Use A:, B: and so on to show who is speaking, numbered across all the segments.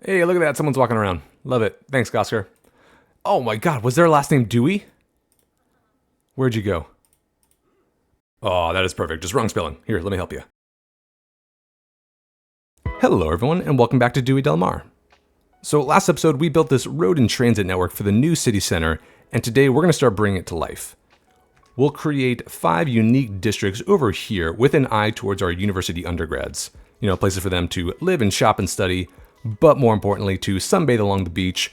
A: Hey, look at that. Someone's walking around. Love it. Thanks, Oscar. Oh my god, was their last name Dewey? Where'd you go? Oh, that is perfect. Just wrong spelling. Here, let me help you. Hello, everyone, and welcome back to Dewy del Mar. So last episode, we built this road and transit network for the new city center, and today we're going to start bringing it to life. We'll create 5 unique districts over here with an eye towards our university undergrads. You know, places for them to live and shop and study, but more importantly, to sunbathe along the beach,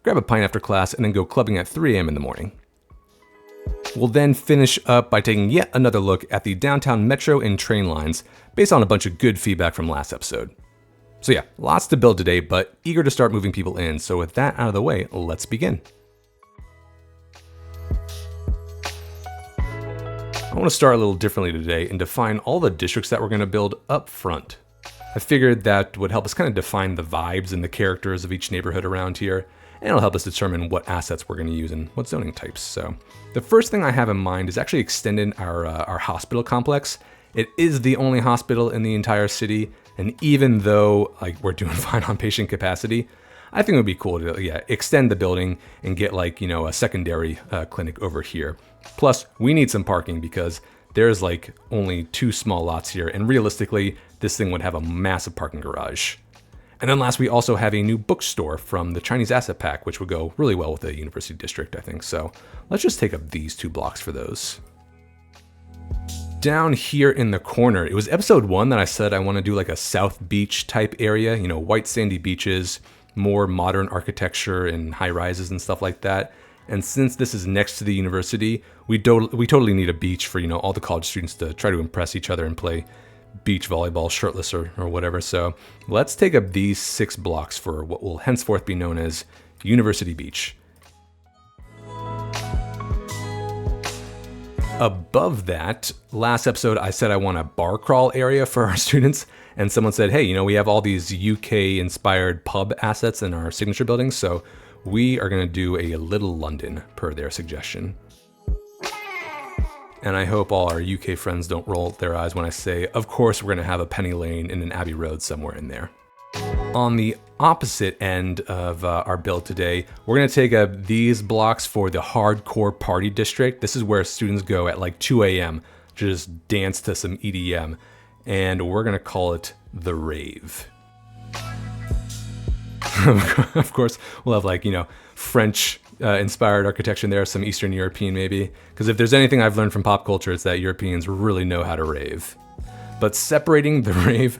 A: grab a pint after class, and then go clubbing at 3 a.m. in the morning. We'll then finish up by taking yet another look at the downtown metro and train lines based on a bunch of good feedback from last episode. So yeah, lots to build today, but eager to start moving people in. So with that out of the way, let's begin. I want to start a little differently today and define all the districts that we're going to build up front. I figured that would help us kind of define the vibes and the characters of each neighborhood around here, and it'll help us determine what assets we're going to use and what zoning types. So the first thing I have in mind is actually extending our hospital complex. It is the only hospital in the entire city, and even though we're doing fine on patient capacity, I think it would be cool to extend the building and get a secondary clinic over here. Plus, we need some parking because there's only 2 small lots here, and realistically, this thing would have a massive parking garage. And then last, we also have a new bookstore from the Chinese Asset Pack, which would go really well with the University District, I think. So let's just take up these 2 blocks for those. Down here in the corner, it was episode 1 that I said I want to do a South Beach type area, white sandy beaches, more modern architecture and high rises and stuff like that. And since this is next to the university, we totally need a beach for all the college students to try to impress each other and play beach volleyball shirtless or whatever. So let's take up these 6 blocks for what will henceforth be known as University Beach. Above that, last episode I said I want a bar crawl area for our students, and someone said, hey, we have all these UK inspired pub assets in our signature buildings, so we are going to do a Little London per their suggestion. And I hope all our UK friends don't roll their eyes when I say, of course, we're going to have a Penny Lane and an Abbey Road somewhere in there. On the opposite end of our build today, we're going to take up these blocks for the hardcore party district. This is where students go at 2 a.m. to just dance to some EDM. And we're going to call it the Rave. Of course, we'll have French inspired architecture in there, some Eastern European maybe. Because if there's anything I've learned from pop culture, it's that Europeans really know how to rave. But separating the Rave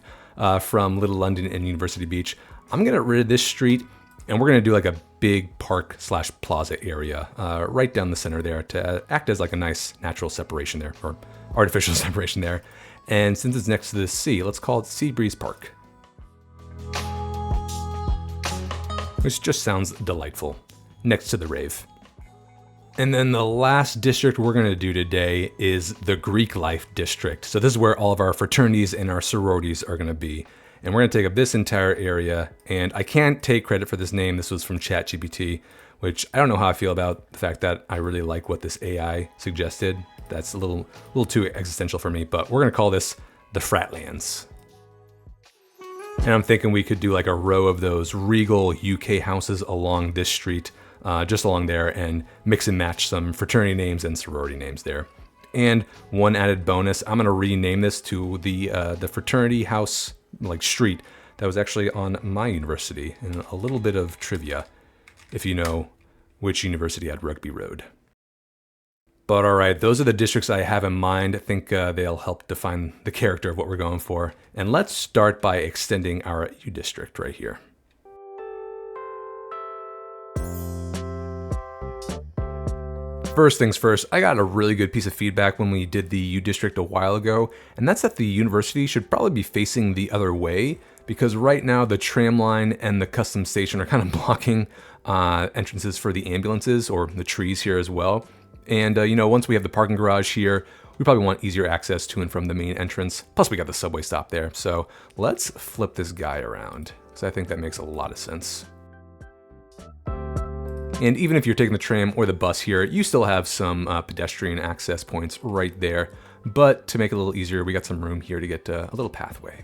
A: from Little London and University Beach, I'm going to get rid of this street, and we're going to do a big park/plaza area right down the center there to act as a nice natural separation there, or artificial separation there. And since it's next to the sea, let's call it Seabreeze Park. Which just sounds delightful, next to the Rave. And then the last district we're going to do today is the Greek Life District. So this is where all of our fraternities and our sororities are going to be. And we're going to take up this entire area, and I can't take credit for this name. This was from ChatGPT, which I don't know how I feel about the fact that I really like what this AI suggested. That's a little too existential for me, but we're going to call this the Fratlands. And I'm thinking we could do a row of those regal UK houses along this street, just along there, and mix and match some fraternity names and sorority names there. And one added bonus, I'm gonna rename this to the fraternity house street that was actually on my university, and a little bit of trivia, if you know which university had Rugby Road. But all right, those are the districts I have in mind. I think they'll help define the character of what we're going for. And let's start by extending our U district right here. First things first, I got a really good piece of feedback when we did the U district a while ago, and that's that the university should probably be facing the other way, because right now the tram line and the custom station are kind of blocking entrances for the ambulances, or the trees here as well. And once we have the parking garage here, we probably want easier access to and from the main entrance. Plus we got the subway stop there. So let's flip this guy around, because I think that makes a lot of sense. And even if you're taking the tram or the bus here, you still have some pedestrian access points right there. But to make it a little easier, we got some room here to get a little pathway.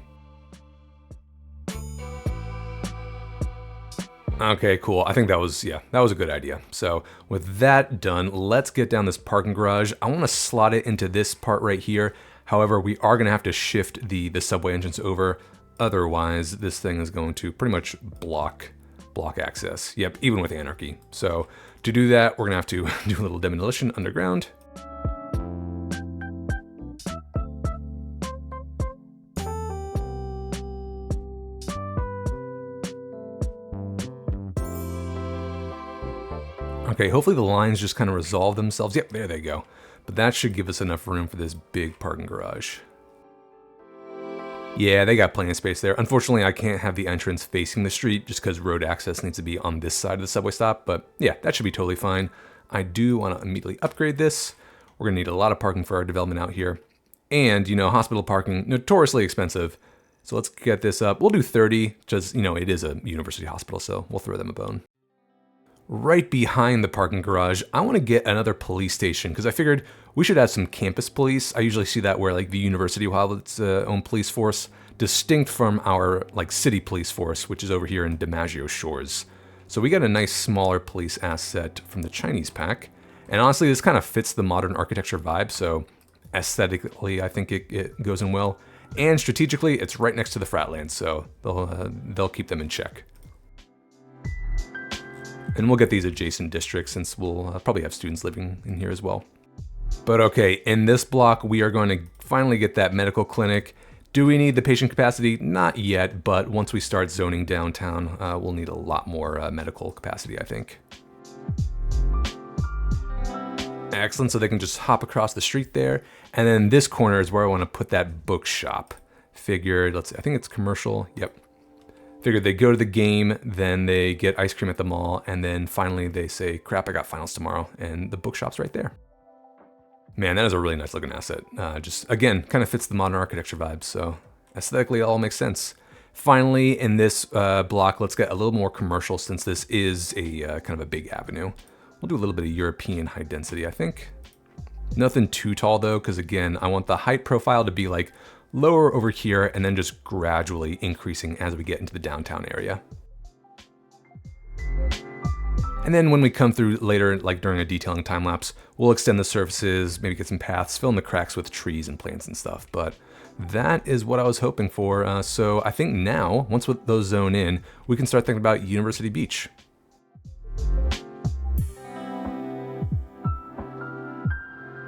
A: Okay, cool. I think that was, yeah, that was a good idea. So with that done, let's get down this parking garage. I want to slot it into this part right here. However, we are going to have to shift the subway entrance over. Otherwise, this thing is going to pretty much block access. Yep, even with Anarchy. So to do that, we're going to have to do a little demolition underground. Okay, hopefully the lines just kind of resolve themselves. Yep, there they go. But that should give us enough room for this big parking garage. Yeah, they got plenty of space there. Unfortunately, I can't have the entrance facing the street just because road access needs to be on this side of the subway stop. But yeah, that should be totally fine. I do want to immediately upgrade this. We're going to need a lot of parking for our development out here. And, you know, hospital parking, notoriously expensive. So let's get this up. We'll do 30, just, you know, it is a university hospital, so we'll throw them a bone. Right behind the parking garage, I want to get another police station because I figured we should have some campus police. I usually see that where like the university will have its own police force, distinct from our like city police force, which is over here in DiMaggio Shores. So we got a nice smaller police asset from the Chinese pack. And honestly, this kind of fits the modern architecture vibe. So aesthetically, I think it goes in well. And strategically, it's right next to the Fratlands, so they'll keep them in check. And we'll get these adjacent districts since we'll probably have students living in here as well. But okay, in this block, we are going to finally get that medical clinic. Do we need the patient capacity? Not yet, but once we start zoning downtown, we'll need a lot more medical capacity, I think. Excellent, so they can just hop across the street there. And then this corner is where I want to put that bookshop. Figured, let's see, I think it's commercial, yep. Figured they go to the game, then they get ice cream at the mall, and then finally they say, crap, I got finals tomorrow, and the bookshop's right there. Man, that is a really nice looking asset. Just, again, kind of fits the modern architecture vibe, so aesthetically it all makes sense. Finally, in this block, let's get a little more commercial since this is a kind of a big avenue. We'll do a little bit of European high density, I think. Nothing too tall though, because again, I want the height profile to be like lower over here and then just gradually increasing as we get into the downtown area. And then when we come through later, like during a detailing time lapse, we'll extend the surfaces, maybe get some paths, fill in the cracks with trees and plants and stuff. But that is what I was hoping for. So I think now, once with those zone in, we can start thinking about University Beach.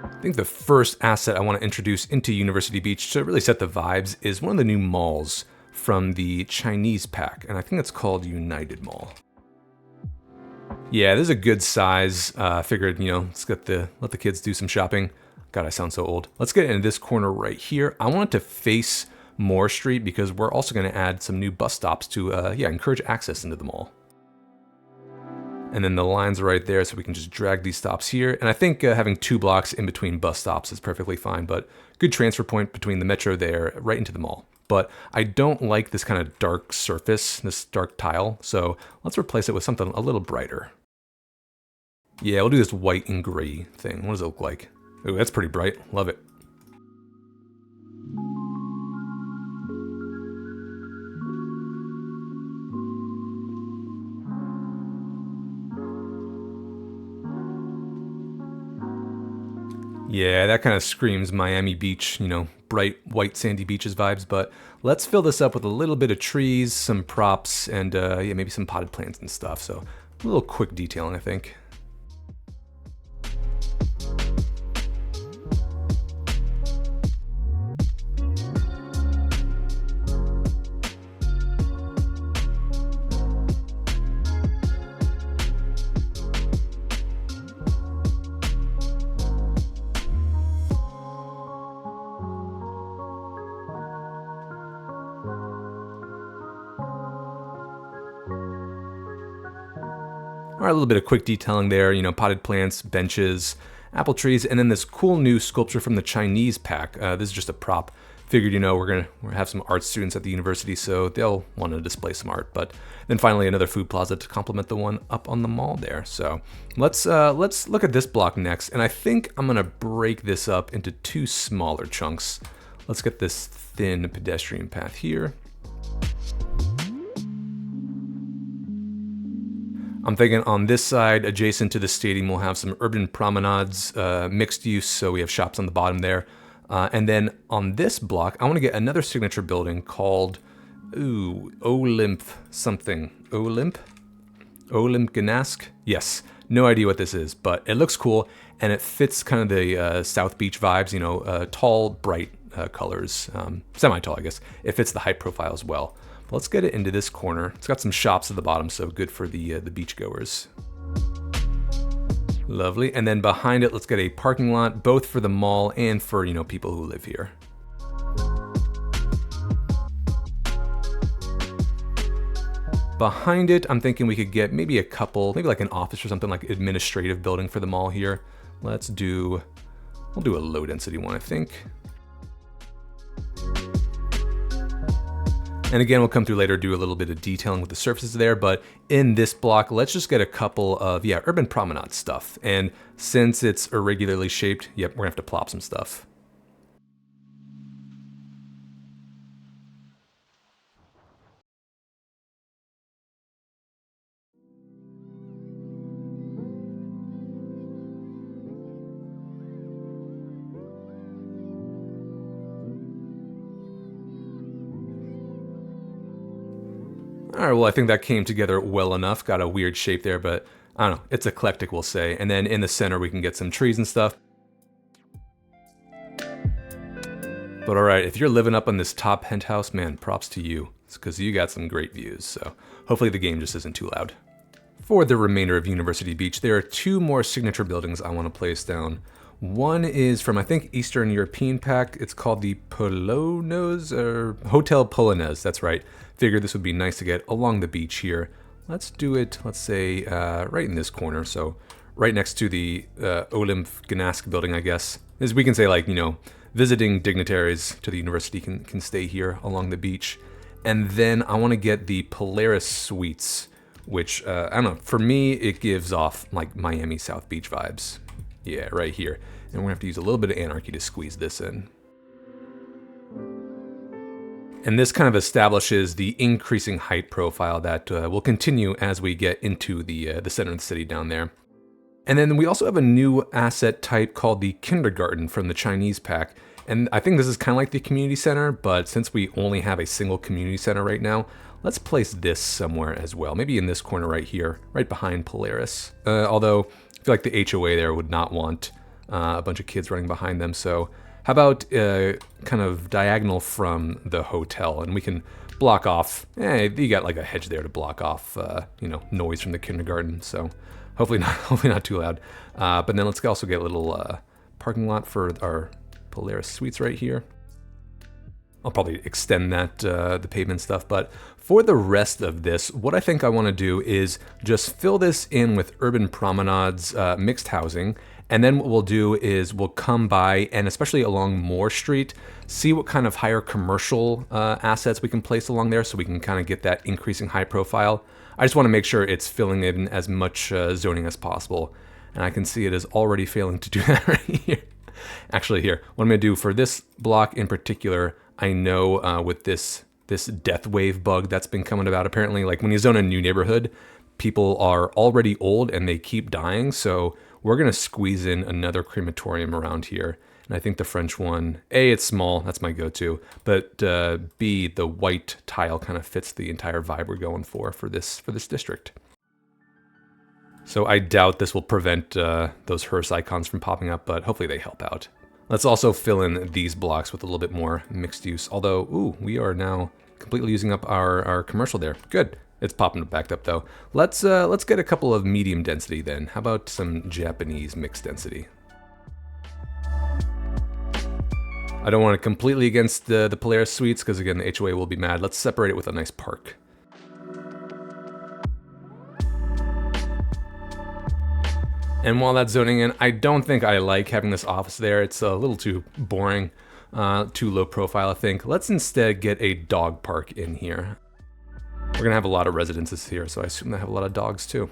A: I think the first asset I want to introduce into University Beach to really set the vibes is one of the new malls from the Chinese pack, and I think it's called United Mall. Yeah, this is a good size. Figured, you know, let's let the kids do some shopping. God, I sound so old. Let's get into this corner right here. I want it to face Moore Street because we're also going to add some new bus stops to, encourage access into the mall. And then the lines are right there, so we can just drag these stops here. And I think having 2 blocks in between bus stops is perfectly fine, but good transfer point between the metro there right into the mall. But I don't like this kind of dark surface, this dark tile, so let's replace it with something a little brighter. Yeah, we'll do this white and gray thing. What does it look like? Ooh, that's pretty bright. Love it. Yeah, that kind of screams Miami Beach, you know, bright white sandy beaches vibes, but let's fill this up with a little bit of trees, some props, and maybe some potted plants and stuff. So a little quick detailing, I think. All right, a little bit of quick detailing there, you know, potted plants, benches, apple trees, and then this cool new sculpture from the Chinese pack. This is just a prop. Figured, you know, we're gonna have some art students at the university, so they'll want to display some art. But then finally another food plaza to complement the one up on the mall there. So let's look at this block next, and I think I'm gonna break this up into 2 smaller chunks. Let's get this thin pedestrian path here. I'm thinking on this side, adjacent to the stadium, we'll have some urban promenades, mixed use, so we have shops on the bottom there. And then on this block, I want to get another signature building called, Olymp something. Olymp Gnask? Yes, no idea what this is, but it looks cool, and it fits kind of the South Beach vibes, you know, tall, bright colors, semi-tall, I guess. It fits the height profile as well. But let's get it into this corner. It's got some shops at the bottom, so good for the beach goers. Lovely, and then behind it, let's get a parking lot, both for the mall and for, you know, people who live here. Behind it, I'm thinking we could get maybe a couple, maybe like an office or something, like administrative building for the mall here. We'll do a low density one, I think. And again, we'll come through later, do a little bit of detailing with the surfaces there, but in this block, let's just get a couple of, urban promenade stuff. And since it's irregularly shaped, yep, we're gonna have to plop some stuff. All right, well, I think that came together well enough. Got a weird shape there, but I don't know. It's eclectic, we'll say. And then in the center, we can get some trees and stuff. But all right, if you're living up on this top penthouse, man, props to you. It's because you got some great views, so hopefully the game just isn't too loud. For the remainder of University Beach, there are two more signature buildings I want to place down. One is from, I think, Eastern European Pack. It's called the Polonaise, or Hotel Polonaise, that's right. Figured this would be nice to get along the beach here. Let's do it, let's say, right in this corner. So right next to the Olymp Gnask building, I guess. As we can say, like, you know, visiting dignitaries to the university can stay here along the beach. And then I want to get the Polaris Suites, which, I don't know, for me, it gives off like Miami South Beach vibes. Yeah, right here. And we're gonna have to use a little bit of anarchy to squeeze this in. And this kind of establishes the increasing height profile that will continue as we get into the center of the city down there. And then we also have a new asset type called the kindergarten from the Chinese pack. And I think this is kind of like the community center, but since we only have a single community center right now, let's place this somewhere as well. Maybe in this corner right here, right behind Polaris. Although I feel like the HOA there would not want a bunch of kids running behind them. So how about kind of diagonal from the hotel, and we can block off, you got like a hedge there to block off, you know, noise from the kindergarten. So hopefully not too loud. But then let's also get a little parking lot for our Polaris Suites right here. I'll probably extend that, the pavement stuff, but for the rest of this, what I think I want to do is just fill this in with urban promenades, mixed housing, and then what we'll do is we'll come by, and especially along Moore Street, see what kind of higher commercial assets we can place along there so we can kind of get that increasing high profile. I just want to make sure it's filling in as much zoning as possible, and I can see it is already failing to do that right here. Actually here, what I'm going to do for this block in particular, I know with this death wave bug that's been coming about, apparently, like when you zone a new neighborhood, people are already old and they keep dying, so we're gonna squeeze in another crematorium around here. And I think the French one, A, it's small, that's my go-to, but B, the white tile kind of fits the entire vibe we're going for this district. So I doubt this will prevent those hearse icons from popping up, but hopefully they help out. Let's also fill in these blocks with a little bit more mixed use, although, ooh, we are now completely using up our commercial there. Good. It's popping back up though. Let's get a couple of medium density then. How about some Japanese mixed density? I don't want it completely against the Polaris Suites because again, the HOA will be mad. Let's separate it with a nice park. And while that's zoning in, I don't think I like having this office there. It's a little too boring, too low profile, I think. Let's instead get a dog park in here. We're gonna have a lot of residences here, so I assume they have a lot of dogs too.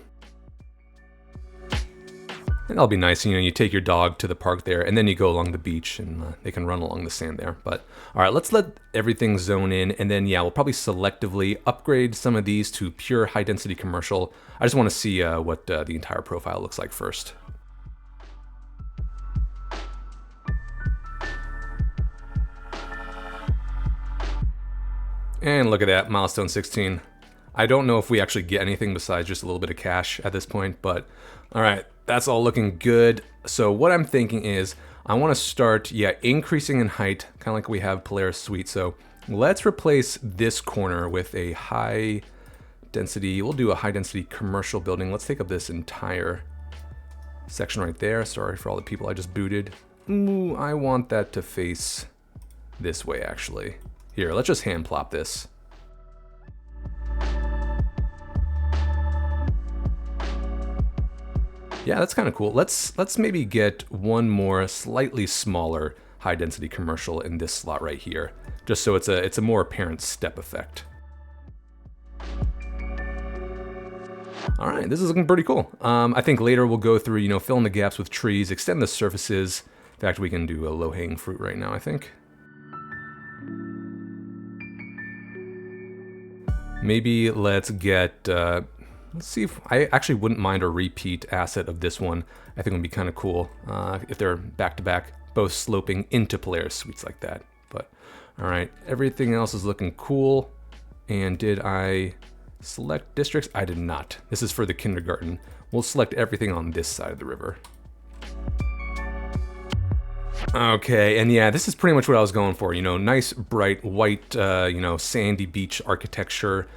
A: And that'll be nice. You know, you take your dog to the park there, and then you go along the beach, and they can run along the sand there. But all right, let's let everything zone in, and then yeah, we'll probably selectively upgrade some of these to pure high density commercial. I just want to see what the entire profile looks like first. And look at that, milestone 16. I don't know if we actually get anything besides just a little bit of cash at this point, but all right, that's all looking good. So what I'm thinking is I want to start, yeah, increasing in height, kind of like we have Polaris Suite. So let's replace this corner with a high density, we'll do a high density commercial building. Let's take up this entire section right there. Sorry for all the people I just booted. Ooh, I want that to face this way actually. Here, let's just hand plop this. Yeah, that's kind of cool. Let's maybe get one more slightly smaller high density commercial in this slot right here, just so it's a more apparent step effect. All right, this is looking pretty cool. I think later we'll go through, you know, fill in the gaps with trees, extend the surfaces. In fact, we can do a low-hanging fruit right now, I think. Maybe let's get, let's see if, I actually wouldn't mind a repeat asset of this one. I think it would be kind of cool if they're back-to-back, both sloping into Polaris Suites like that. But, all right, everything else is looking cool. And did I select districts? I did not. This is for the kindergarten. We'll select everything on this side of the river. Okay, and yeah, this is pretty much what I was going for. You know, nice, bright, white, you know, sandy beach architecture,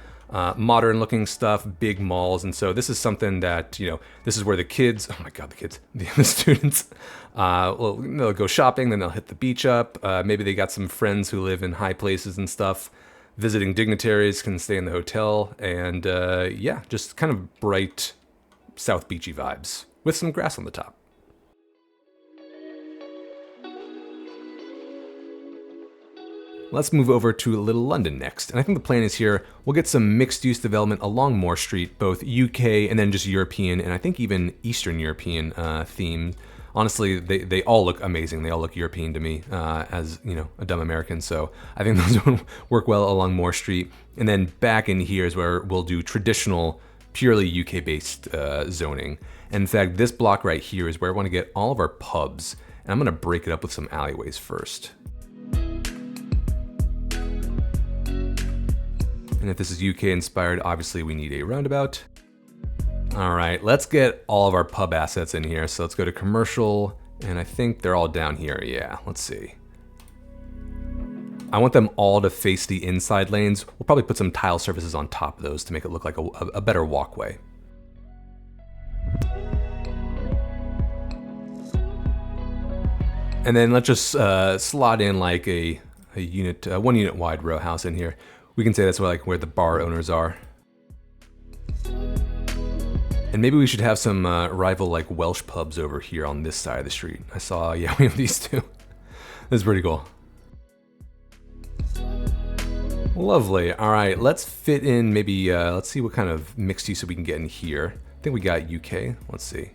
A: modern looking stuff, big malls. And so this is something that, you know, this is where the kids, oh my God, the kids, the students, well, they'll go shopping, then they'll hit the beach up. Maybe they got some friends who live in high places and stuff. Visiting dignitaries can stay in the hotel. And yeah, just kind of bright South Beachy vibes with some grass on the top. Let's move over to Little London next. And I think the plan is here, we'll get some mixed use development along Moore Street, both UK and then just European, and I think even Eastern European themed. Honestly, they all look amazing. They all look European to me as, you know, a dumb American. So I think those would work well along Moore Street. And then back in here is where we'll do traditional, purely UK-based zoning. And in fact, this block right here is where I want to get all of our pubs. And I'm going to break it up with some alleyways first. And if this is UK inspired, obviously we need a roundabout. All right, let's get all of our pub assets in here. So let's go to commercial, and I think they're all down here. Yeah, let's see. I want them all to face the inside lanes. We'll probably put some tile surfaces on top of those to make it look like a better walkway. And then let's just slot in like a unit, 1 unit wide row house in here. We can say that's where the bar owners are. And maybe we should have some rival like Welsh pubs over here on this side of the street. I saw, yeah, we have these two. This is pretty cool. Lovely. All right, let's fit in maybe, let's see what kind of mixed use we can get in here. I think we got UK. Let's see.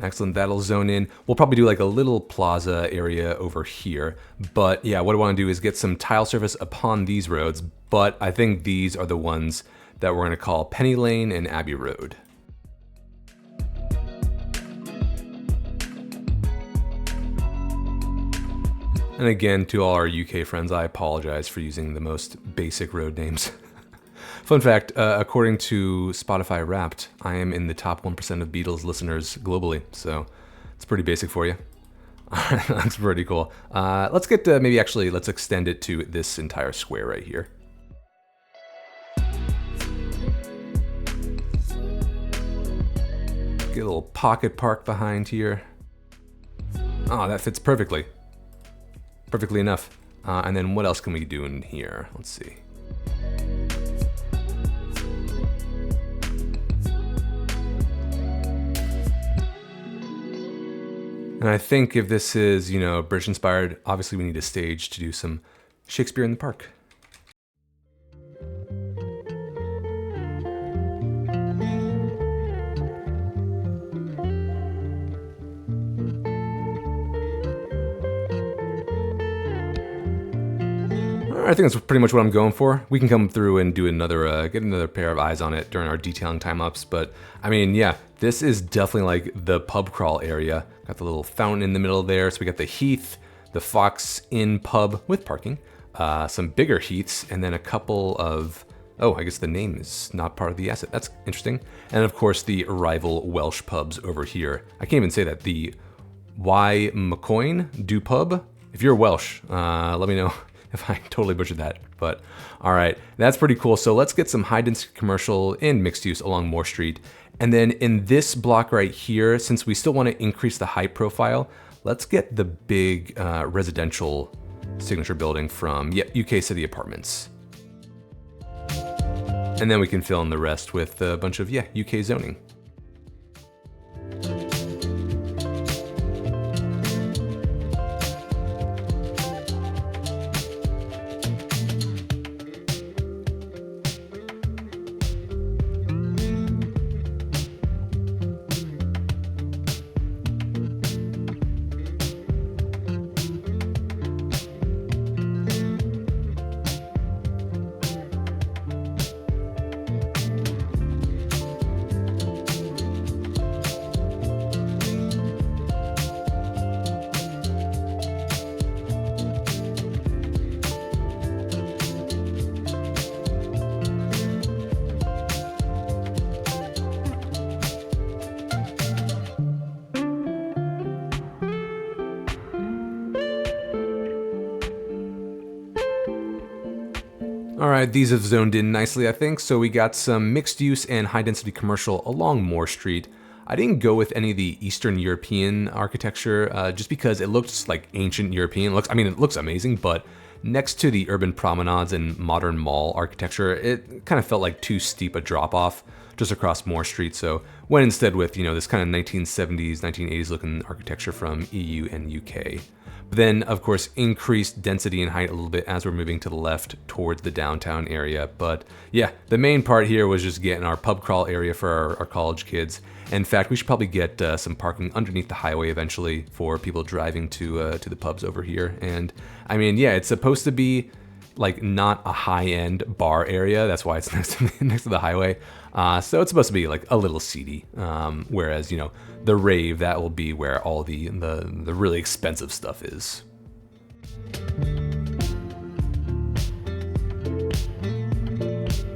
A: Excellent, that'll zone in. We'll probably do like a little plaza area over here. But yeah, what I want to do is get some tile surface upon these roads. But I think these are the ones that we're going to call Penny Lane and Abbey Road. And again, to all our UK friends, I apologize for using the most basic road names. Fun fact, according to Spotify Wrapped, I am in the top 1% of Beatles listeners globally, so it's pretty basic for you. That's pretty cool. Let's get let's extend it to this entire square right here. Get a little pocket park behind here. Oh, that fits perfectly. Perfectly enough. And then what else can we do in here? Let's see. And I think if this is, you know, British inspired, obviously we need a stage to do some Shakespeare in the Park. I think that's pretty much what I'm going for. We can come through and do another, get another pair of eyes on it during our detailing time lapse. But I mean, yeah, this is definitely like the pub crawl area. Got the little fountain in the middle there. So we got the Heath, the Fox Inn pub with parking, some bigger Heaths, and then a couple of, oh, I guess the name is not part of the asset. That's interesting. And of course, the rival Welsh pubs over here. I can't even say that. The Y McCoyn do pub. If you're Welsh, let me know if I totally butchered that. But all right, that's pretty cool. So let's get some high density commercial and mixed use along Moore Street. And then in this block right here, since we still want to increase the height profile, let's get the big residential signature building from UK City Apartments. And then we can fill in the rest with a bunch of, UK zoning. All right, these have zoned in nicely, I think. So we got some mixed use and high density commercial along Moore Street. I didn't go with any of the Eastern European architecture just because it looks like ancient European. It looks amazing, but next to the urban promenades and modern mall architecture, it kind of felt like too steep a drop off just across Moore Street. So went instead with, this kind of 1970s, 1980s looking architecture from EU and UK. But then, of course, increased density and height a little bit as we're moving to the left towards the downtown area. But yeah, the main part here was just getting our pub crawl area for our college kids. In fact, we should probably get some parking underneath the highway eventually for people driving to the pubs over here. And I mean, yeah, it's supposed to be like not a high-end bar area. That's why it's next to the highway. So it's supposed to be like a little seedy. Whereas, the Rave, that will be where all the really expensive stuff is.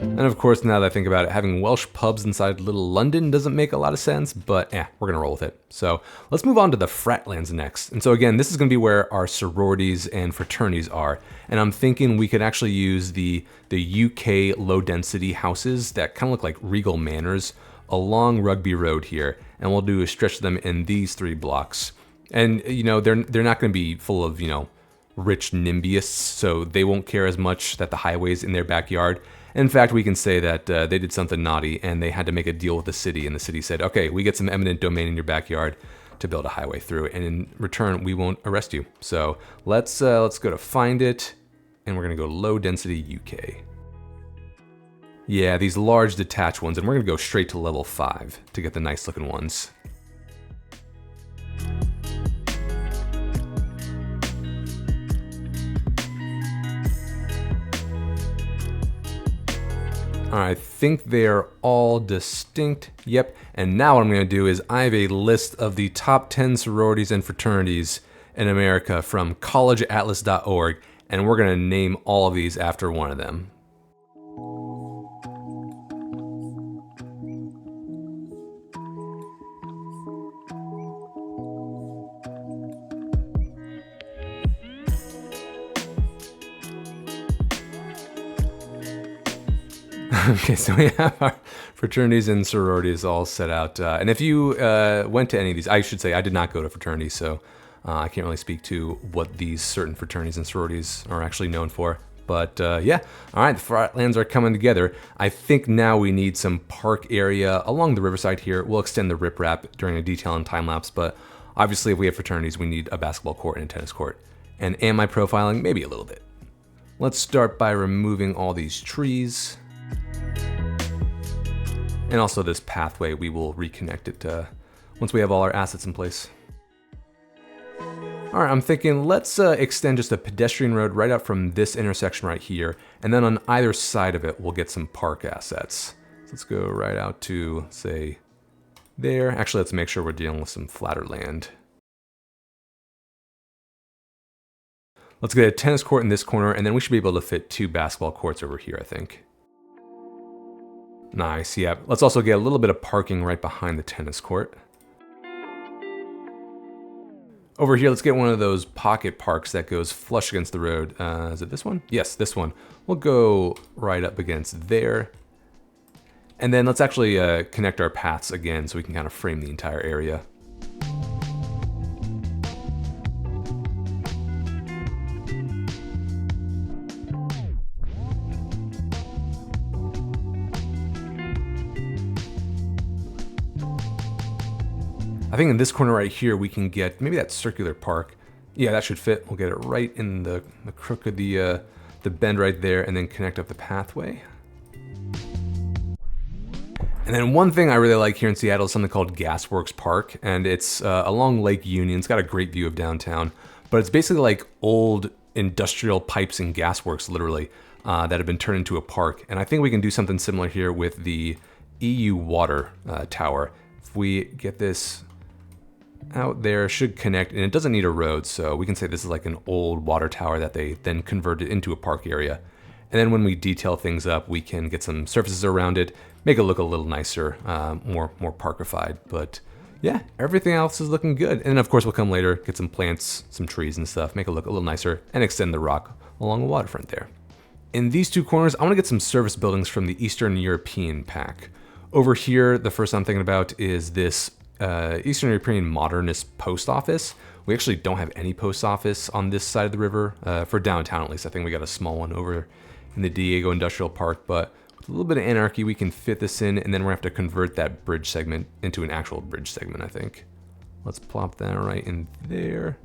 A: And of course, now that I think about it, having Welsh pubs inside Little London doesn't make a lot of sense, but we're gonna roll with it. So let's move on to the Fratlands next. And so again, this is gonna be where our sororities and fraternities are. And I'm thinking we could actually use the UK low density houses that kind of look like regal manors along Rugby Road here. And we'll do a stretch them in these 3 blocks. And they're not gonna be full of, rich NIMBYists, so they won't care as much that the highway's in their backyard. In fact, we can say that they did something naughty and they had to make a deal with the city, and the city said, okay, we get some eminent domain in your backyard to build a highway through, and in return, we won't arrest you. So let's go to find it, and we're gonna go low density UK. Yeah, these large detached ones, and we're gonna go straight to level 5 to get the nice looking ones. All right, I think they are all distinct. Yep, and now what I'm gonna do is I have a list of the top 10 sororities and fraternities in America from collegeatlas.org, and we're gonna name all of these after one of them. Okay, so we have our fraternities and sororities all set out. And if you went to any of these, I should say I did not go to fraternities, so I can't really speak to what these certain fraternities and sororities are actually known for. But yeah, all right, the Fratlands are coming together. I think now we need some park area along the riverside here. We'll extend the riprap during a detail and time lapse, but obviously if we have fraternities, we need a basketball court and a tennis court. And am I profiling? Maybe a little bit. Let's start by removing all these trees. And also this pathway, we will reconnect it once we have all our assets in place. All right, I'm thinking let's extend just a pedestrian road right out from this intersection right here, and then on either side of it, we'll get some park assets. So let's go right out to, say, there. Actually, let's make sure we're dealing with some flatter land. Let's get a tennis court in this corner, and then we should be able to fit 2 basketball courts over here, I think. Nice, yeah. Let's also get a little bit of parking right behind the tennis court. Over here, let's get one of those pocket parks that goes flush against the road. Is it this one? Yes, this one. We'll go right up against there. And then let's actually connect our paths again so we can kind of frame the entire area. I think in this corner right here, we can get maybe that circular park. Yeah, that should fit. We'll get it right in the crook of the bend right there, and then connect up the pathway. And then one thing I really like here in Seattle is something called Gasworks Park, and it's along Lake Union. It's got a great view of downtown, but it's basically like old industrial pipes and gasworks, literally, that have been turned into a park. And I think we can do something similar here with the EU water tower. If we get this out there, should connect, and it doesn't need a road, so we can say this is like an old water tower that they then converted into a park area. And then when we detail things up, we can get some surfaces around it, make it look a little nicer, more parkified. But yeah, everything else is looking good. And then of course we'll come later, get some plants, some trees and stuff, make it look a little nicer, and extend the rock along the waterfront there. In these 2 corners, I want to get some service buildings from the Eastern European pack. Over here, the first I'm thinking about is this Eastern European modernist post office. We actually don't have any post office on this side of the river, for downtown at least. I think we got a small one over in the Diego Industrial Park, but with a little bit of anarchy, we can fit this in, and then we're gonna have to convert that bridge segment into an actual bridge segment, I think. Let's plop that right in there.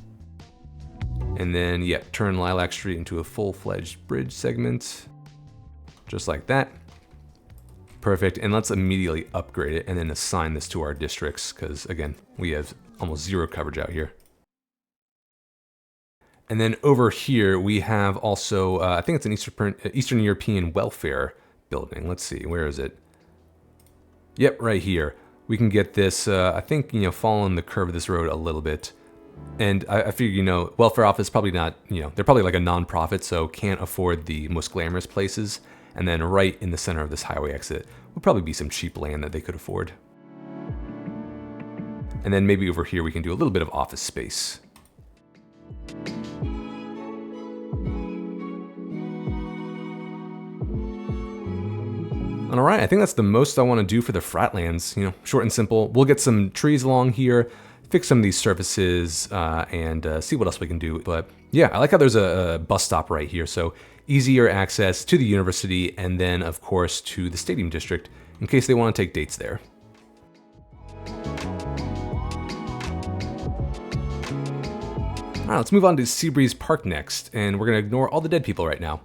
A: And then, yeah, turn Lilac Street into a full-fledged bridge segment, just like that. Perfect, and let's immediately upgrade it and then assign this to our districts, because again, we have almost 0 coverage out here. And then over here, we have also, I think it's an Eastern European welfare building. Let's see, where is it? Yep, right here. We can get this, I think, following the curve of this road a little bit. And I figure, welfare office probably not, they're probably like a non-profit, so can't afford the most glamorous places. And then right in the center of this highway exit would probably be some cheap land that they could afford. And then maybe over here we can do a little bit of office space. All right, I think that's the most I want to do for the Fratlands. Short and simple. We'll get some trees along here, fix some of these surfaces, and see what else we can do. But yeah, I like how there's a bus stop right here. So easier access to the university, and then of course to the stadium district in case they want to take dates there. All right, let's move on to Seabreeze Park next, and we're gonna ignore all the dead people right now.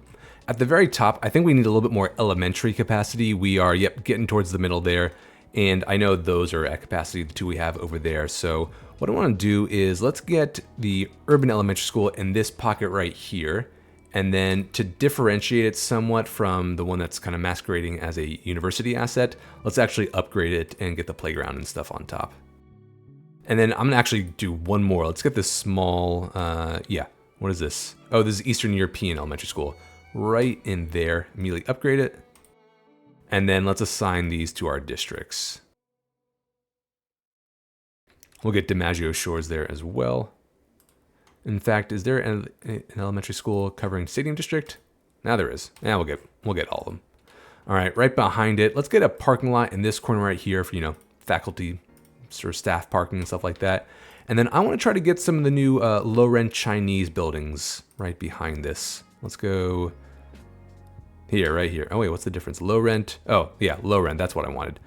A: At the very top, I think we need a little bit more elementary capacity. We are, getting towards the middle there, and I know those are at capacity, the 2 we have over there. So what I wanna do is let's get the urban elementary school in this pocket right here. And then to differentiate it somewhat from the one that's kind of masquerading as a university asset, let's actually upgrade it and get the playground and stuff on top. And then I'm gonna actually do one more. Let's get this small, what is this? Oh, this is Eastern European Elementary School. Right in there, immediately upgrade it. And then let's assign these to our districts. We'll get DiMaggio Shores there as well. In fact, is there an elementary school covering Stadium District? Now there is. Yeah, we'll get all of them. All right, right behind it, let's get a parking lot in this corner right here for, faculty, sort of staff parking and stuff like that. And then I want to try to get some of the new low-rent Chinese buildings right behind this. Let's go here, right here. Oh wait, what's the difference? Low rent. Oh yeah, low rent. That's what I wanted.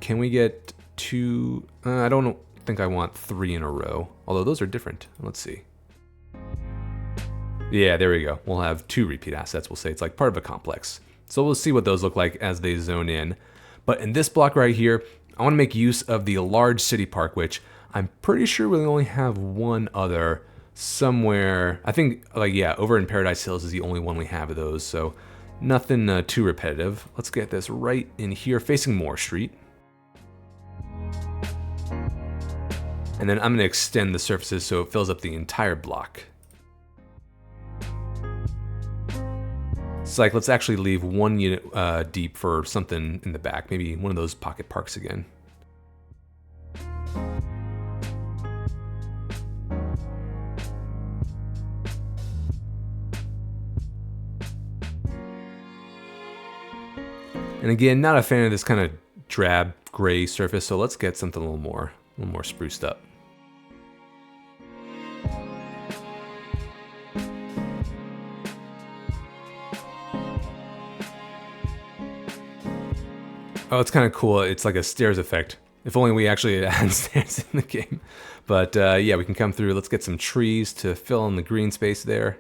A: Can we get 2? I don't think I want 3 in a row. Although those are different. Let's see. Yeah, there we go. We'll have 2 repeat assets. We'll say it's like part of a complex. So we'll see what those look like as they zone in. But in this block right here, I want to make use of the large city park, which I'm pretty sure we only have one other somewhere. I think, like, yeah, over in Paradise Hills is the only one we have of those, so nothing too repetitive. Let's get this right in here, facing Moore Street. And then I'm going to extend the surfaces so it fills up the entire block. It's like, let's actually leave one unit deep for something in the back, maybe one of those pocket parks again. And again, not a fan of this kind of drab gray surface, so let's get something a little more spruced up. Oh, it's kind of cool. It's like a stairs effect. If only we actually had stairs in the game. But yeah, we can come through. Let's get some trees to fill in the green space there.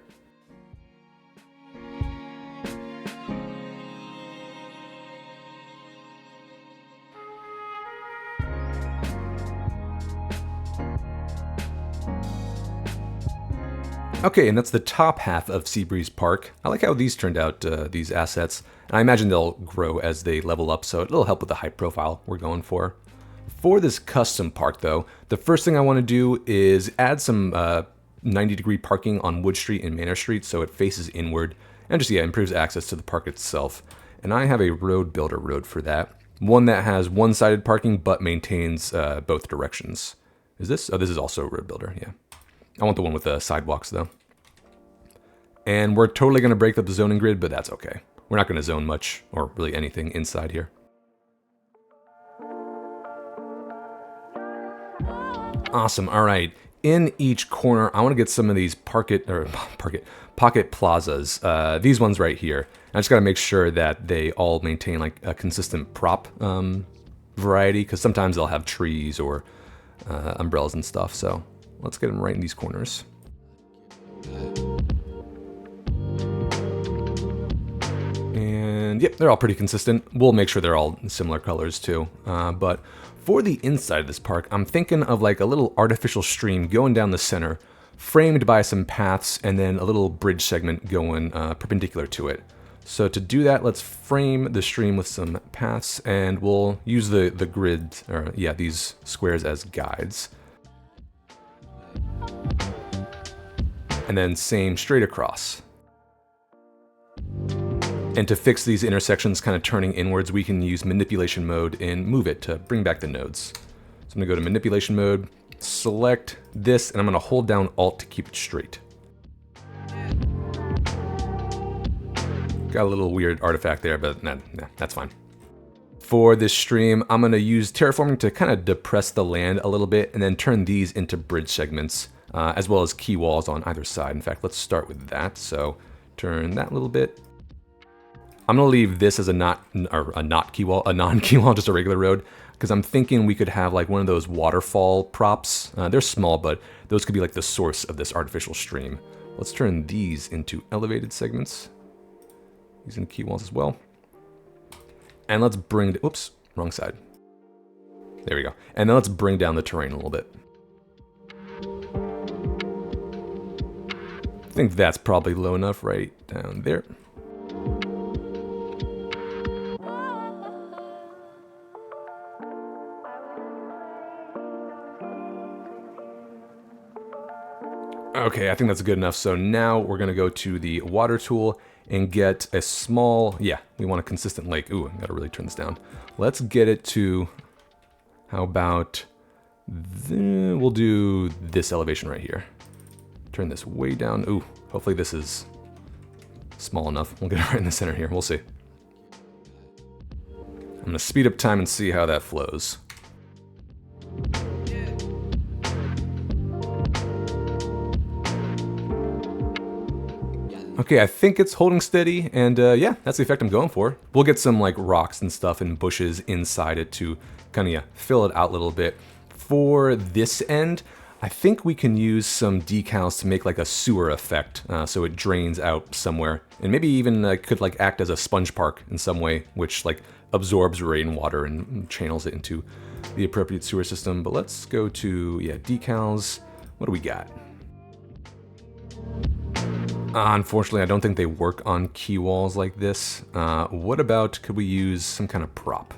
A: Okay, and that's the top half of Seabreeze Park. I like how these turned out, these assets. And I imagine they'll grow as they level up, so it'll help with the height profile we're going for. For this custom park, though, the first thing I want to do is add some 90-degree parking on Wood Street and Manor Street so it faces inward, and just, yeah, improves access to the park itself. And I have a road builder road for that. One that has one-sided parking but maintains both directions. Is this? Oh, this is also a road builder, yeah. I want the one with the sidewalks, though. And we're totally going to break up the zoning grid, but that's okay. We're not going to zone much, or really anything inside here. Awesome, all right. In each corner, I want to get some of these pocket plazas. These ones right here. I just got to make sure that they all maintain like a consistent prop variety, because sometimes they'll have trees or umbrellas and stuff, so let's get them right in these corners. And yep, they're all pretty consistent. We'll make sure they're all similar colors too. But for the inside of this park, I'm thinking of like a little artificial stream going down the center, framed by some paths, and then a little bridge segment going perpendicular to it. So to do that, let's frame the stream with some paths, and we'll use the grid, or yeah, these squares as guides. And then same straight across. And to fix these intersections kind of turning inwards, we can use manipulation mode and move it to bring back the nodes. So I'm gonna go to manipulation mode, select this, and I'm gonna hold down Alt to keep it straight. Got a little weird artifact there, but nah, that's fine. For this stream, I'm gonna use terraforming to kind of depress the land a little bit and then turn these into bridge segments, as well as key walls on either side. In fact, let's start with that. So turn that a little bit. I'm gonna leave this as a non-key wall, just a regular road, because I'm thinking we could have like one of those waterfall props. They're small, but those could be like the source of this artificial stream. Let's turn these into elevated segments, using key walls as well. And let's bring, oops, wrong side. There we go. And then let's bring down the terrain a little bit. I think that's probably low enough right down there. Okay, I think that's good enough. So now we're gonna go to the water tool and get a small, yeah, we want a consistent lake. Ooh, I gotta really turn this down. Let's get it to, how about, we'll do this elevation right here. Turn this way down. Ooh, hopefully this is small enough. We'll get it right in the center here, we'll see. I'm gonna speed up time and see how that flows. Okay, I think it's holding steady, and yeah, that's the effect I'm going for. We'll get some like rocks and stuff and bushes inside it to kind of fill it out a little bit. For this end, I think we can use some decals to make like a sewer effect, so it drains out somewhere, and maybe even could like act as a sponge park in some way, which like absorbs rainwater and channels it into the appropriate sewer system. But let's go to, yeah, decals. What do we got? Unfortunately, I don't think they work on key walls like this. What about, could we use some kind of prop?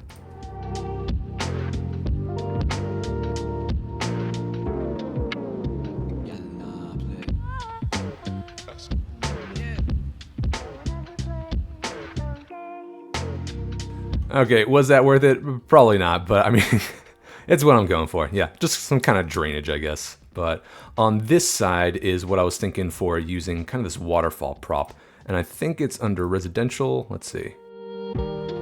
A: Okay, was that worth it? Probably not, but I mean, it's what I'm going for. Yeah, just some kind of drainage, I guess. But on this side is what I was thinking for using kind of this waterfall prop. And I think it's under residential. Let's see.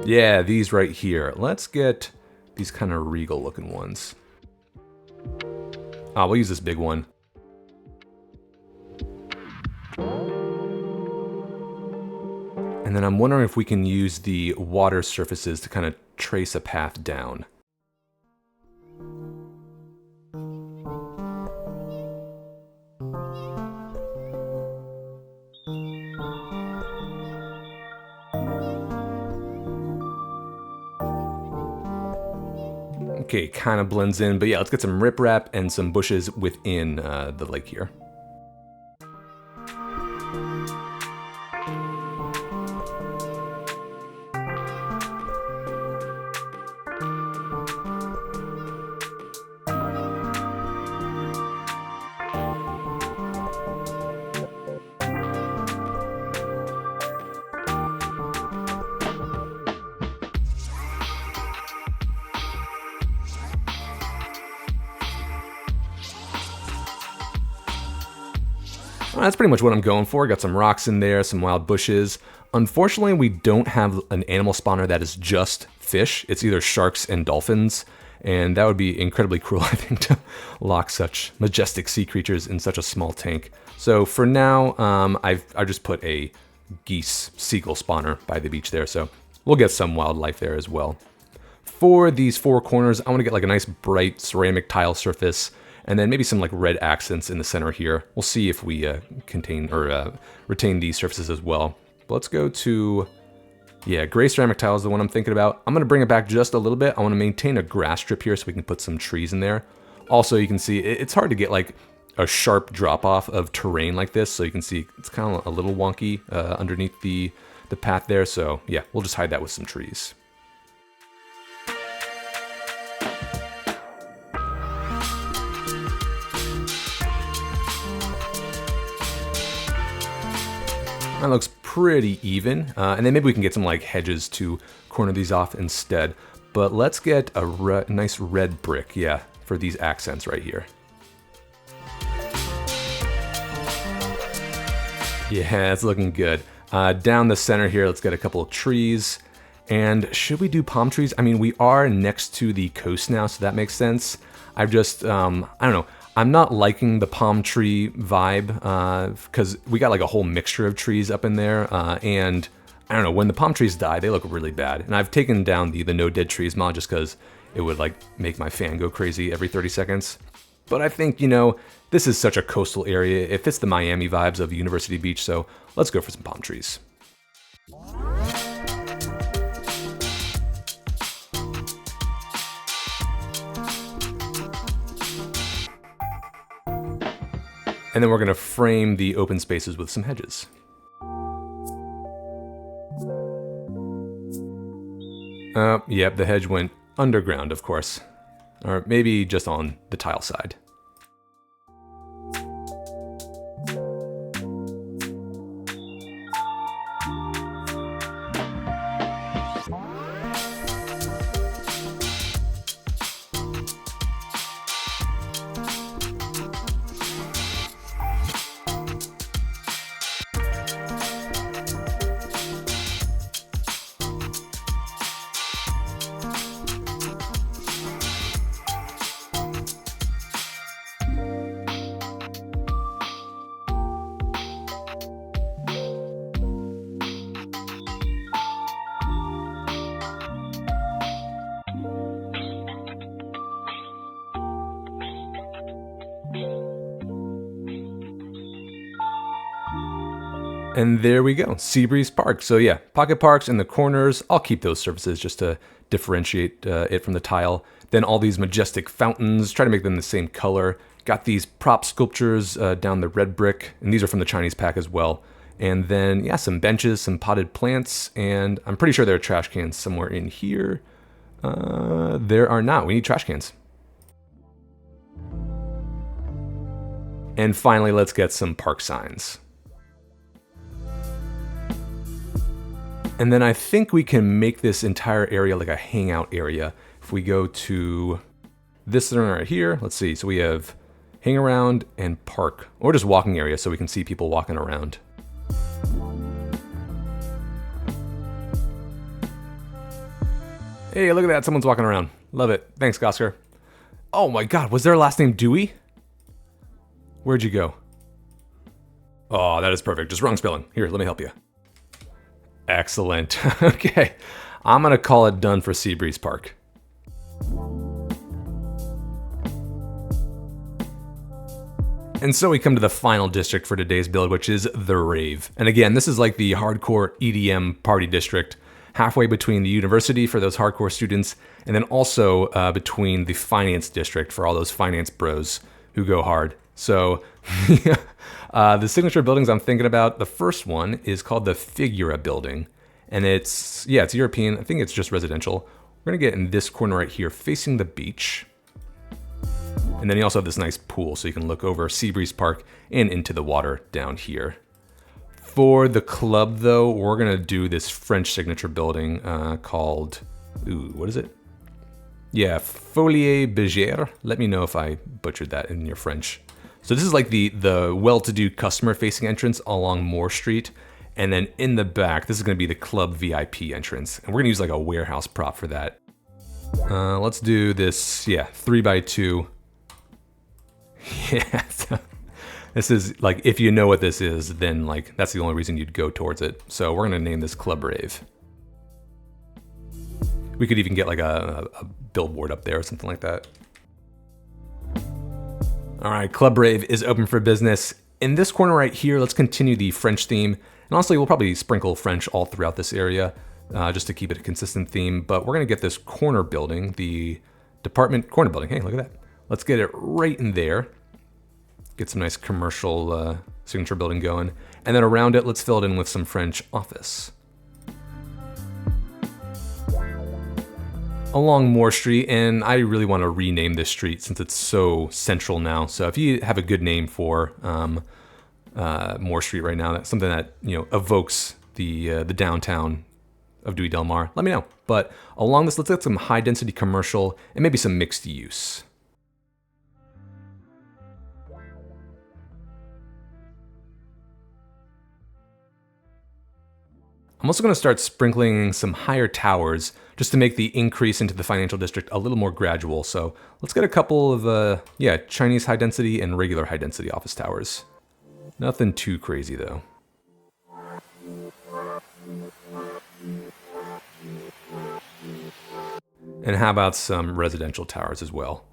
A: Yeah, these right here. Let's get these kind of regal looking ones. We'll use this big one. And then I'm wondering if we can use the water surfaces to kind of trace a path down. Okay, kind of blends in, but yeah, let's get some riprap and some bushes within the lake here. Well, that's pretty much what I'm going for. Got some rocks in there, some wild bushes. Unfortunately, we don't have an animal spawner that is just fish. It's either sharks and dolphins, and that would be incredibly cruel, I think, to lock such majestic sea creatures in such a small tank. So for now, I just put a seagull spawner by the beach there, so we'll get some wildlife there as well. For these four corners, I want to get like a nice bright ceramic tile surface, and then maybe some like red accents in the center here. We'll see if we retain these surfaces as well. But let's go to, yeah, gray ceramic tile is the one I'm thinking about. I'm gonna bring it back just a little bit. I wanna maintain a grass strip here so we can put some trees in there. Also, you can see it's hard to get like a sharp drop off of terrain like this. So you can see it's kind of a little wonky underneath the path there. So yeah, we'll just hide that with some trees. That looks pretty even, and then maybe we can get some like hedges to corner these off instead. But let's get a nice red brick, yeah, for these accents right here. Yeah, it's looking good. Down the center here, let's get a couple of trees. And should we do palm trees? I mean, we are next to the coast now, so that makes sense. I've just, I don't know. I'm not liking the palm tree vibe because we got like a whole mixture of trees up in there. And I don't know, when the palm trees die, they look really bad. And I've taken down the no dead trees mod just because it would like make my fan go crazy every 30 seconds. But I think, you know, this is such a coastal area. It fits the Miami vibes of University Beach. So let's go for some palm trees. And then we're going to frame the open spaces with some hedges. Yep, the hedge went underground, of course. Or maybe just on the tile side. And there we go, Seabreeze Park. So yeah, pocket parks in the corners. I'll keep those surfaces just to differentiate it from the tile. Then all these majestic fountains, try to make them the same color. Got these prop sculptures down the red brick, and these are from the Chinese pack as well. And then, yeah, some benches, some potted plants, and I'm pretty sure there are trash cans somewhere in here. There are not. We need trash cans. And finally, let's get some park signs. And then I think we can make this entire area like a hangout area. If we go to this one right here, let's see. So we have hang around and park, or just walking area so we can see people walking around. Hey, look at that, someone's walking around. Love it, thanks, Oscar. Oh my God, was their last name Dewey? Where'd you go? Oh, that is perfect, just wrong spelling. Here, let me help you. Excellent. Okay, I'm gonna call it done for Seabreeze Park. And so we come to the final district for today's build, which is the Rave. And again, this is like the hardcore EDM party district, halfway between the university for those hardcore students, and then also between the finance district for all those finance bros who go hard. So the signature buildings I'm thinking about, the first one is called the Figura building. And it's European. I think it's just residential. We're gonna get in this corner right here facing the beach. And then you also have this nice pool so you can look over Seabreeze Park and into the water down here. For the club though, we're gonna do this French signature building called, what is it? Yeah, Folie Bergère. Let me know if I butchered that in your French. So this is like the well-to-do customer-facing entrance along Moore Street. And then in the back, this is gonna be the club VIP entrance. And we're gonna use like a warehouse prop for that. Let's do this, 3x2. Yeah, so this is like, if you know what this is, then like, that's the only reason you'd go towards it. So we're gonna name this Club Rave. We could even get like a billboard up there or something like that. All right, Club Rave is open for business. In this corner right here, let's continue the French theme. And honestly, we'll probably sprinkle French all throughout this area just to keep it a consistent theme. But we're gonna get this corner building, the department corner building. Hey, look at that. Let's get it right in there. Get some nice commercial signature building going. And then around it, let's fill it in with some French office. Along Moore Street, and I really want to rename this street since it's so central now. So if you have a good name for Moore Street right now, that's something that evokes the downtown of Dewy del Mar, let me know. But along this, let's get some high density commercial and maybe some mixed use. I'm also going to start sprinkling some higher towers just to make the increase into the financial district a little more gradual. So let's get a couple of, Chinese high density and regular high density office towers. Nothing too crazy though. And how about some residential towers as well?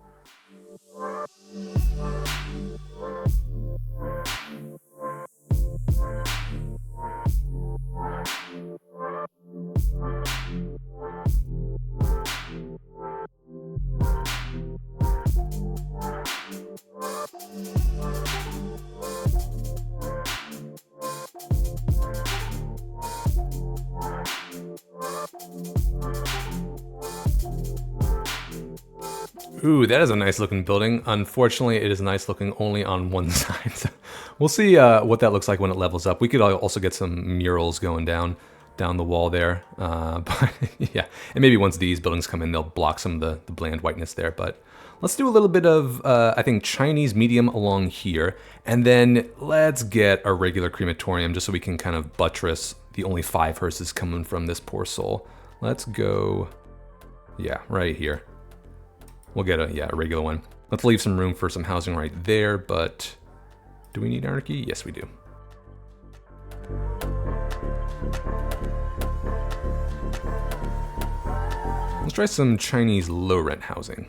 A: Ooh, that is a nice looking building. Unfortunately, it is nice looking only on one side. So we'll see what that looks like when it levels up. We could also get some murals going down the wall there. But yeah, and maybe once these buildings come in, they'll block some of the bland whiteness there. But let's do a little bit of, I think, Chinese medium along here. And then let's get a regular crematorium just so we can kind of buttress the only 5 hearses coming from this poor soul. Let's go, right here. We'll get a regular one. Let's leave some room for some housing right there, but do we need anarchy? Yes, we do. Let's try some Chinese low rent housing.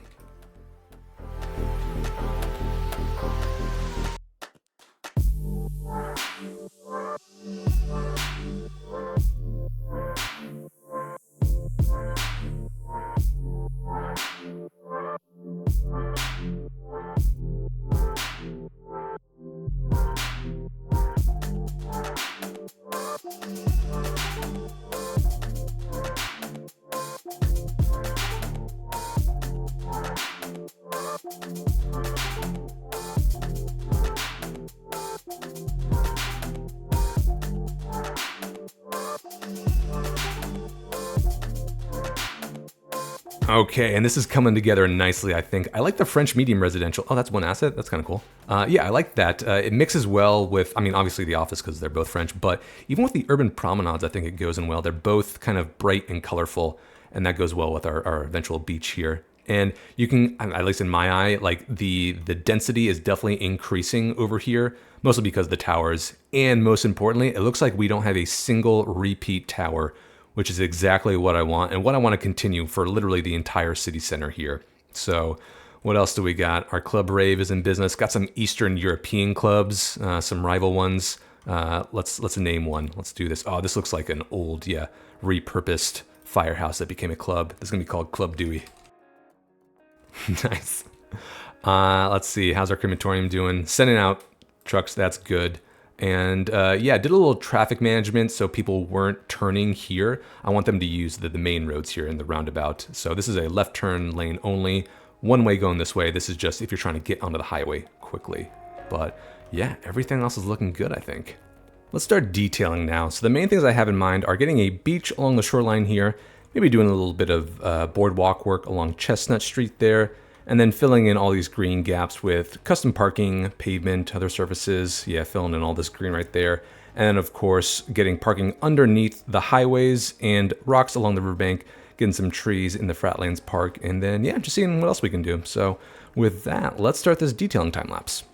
A: Okay, and this is coming together nicely, I think. I like the French medium residential. Oh, that's one asset. That's kind of cool. Yeah, I like that. It mixes well with, I mean, obviously the office because they're both French, but even with the urban promenades, I think it goes in well. They're both kind of bright and colorful, and that goes well with our eventual beach here. And you can, at least in my eye, like the density is definitely increasing over here, mostly because of the towers. And most importantly, it looks like we don't have a single repeat tower, which is exactly what I want and what I want to continue for literally the entire city center here. So what else do we got? Our club Rave is in business. Got some Eastern European clubs, some rival ones. Let's name one. Let's do this. Oh, this looks like an old, repurposed firehouse that became a club. This is going to be called Club Dewy. Nice. Let's see. How's our crematorium doing? Sending out trucks. That's good. And yeah, did a little traffic management so people weren't turning here. I want them to use the main roads here in the roundabout. So this is a left turn lane only. One way going this way. This is just if you're trying to get onto the highway quickly. But yeah, everything else is looking good, I think. Let's start detailing now. So the main things I have in mind are getting a beach along the shoreline here, maybe doing a little bit of boardwalk work along Chestnut Street there, and then filling in all these green gaps with custom parking, pavement, other surfaces. Yeah, filling in all this green right there. And then of course, getting parking underneath the highways and rocks along the riverbank, getting some trees in the Fratlands Park, and then yeah, just seeing what else we can do. So with that, let's start this detailing time lapse.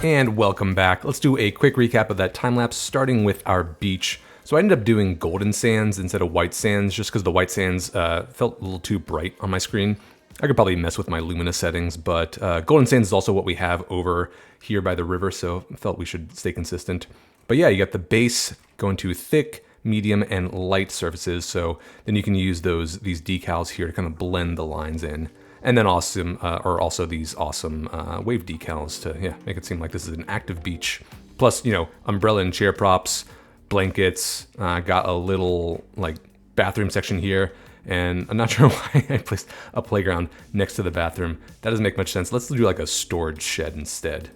A: And welcome back. Let's do a quick recap of that time lapse, starting with our beach. So I ended up doing golden sands instead of white sands, just because the white sands felt a little too bright on my screen. I could probably mess with my luminous settings, but golden sands is also what we have over here by the river, so I felt we should stay consistent. But yeah, you got the base going to thick, medium, and light surfaces, so then you can use these decals here to kind of blend the lines in. And then also these awesome wave decals to make it seem like this is an active beach. Plus, umbrella and chair props, blankets, got a little like bathroom section here. And I'm not sure why I placed a playground next to the bathroom. That doesn't make much sense. Let's do like a storage shed instead.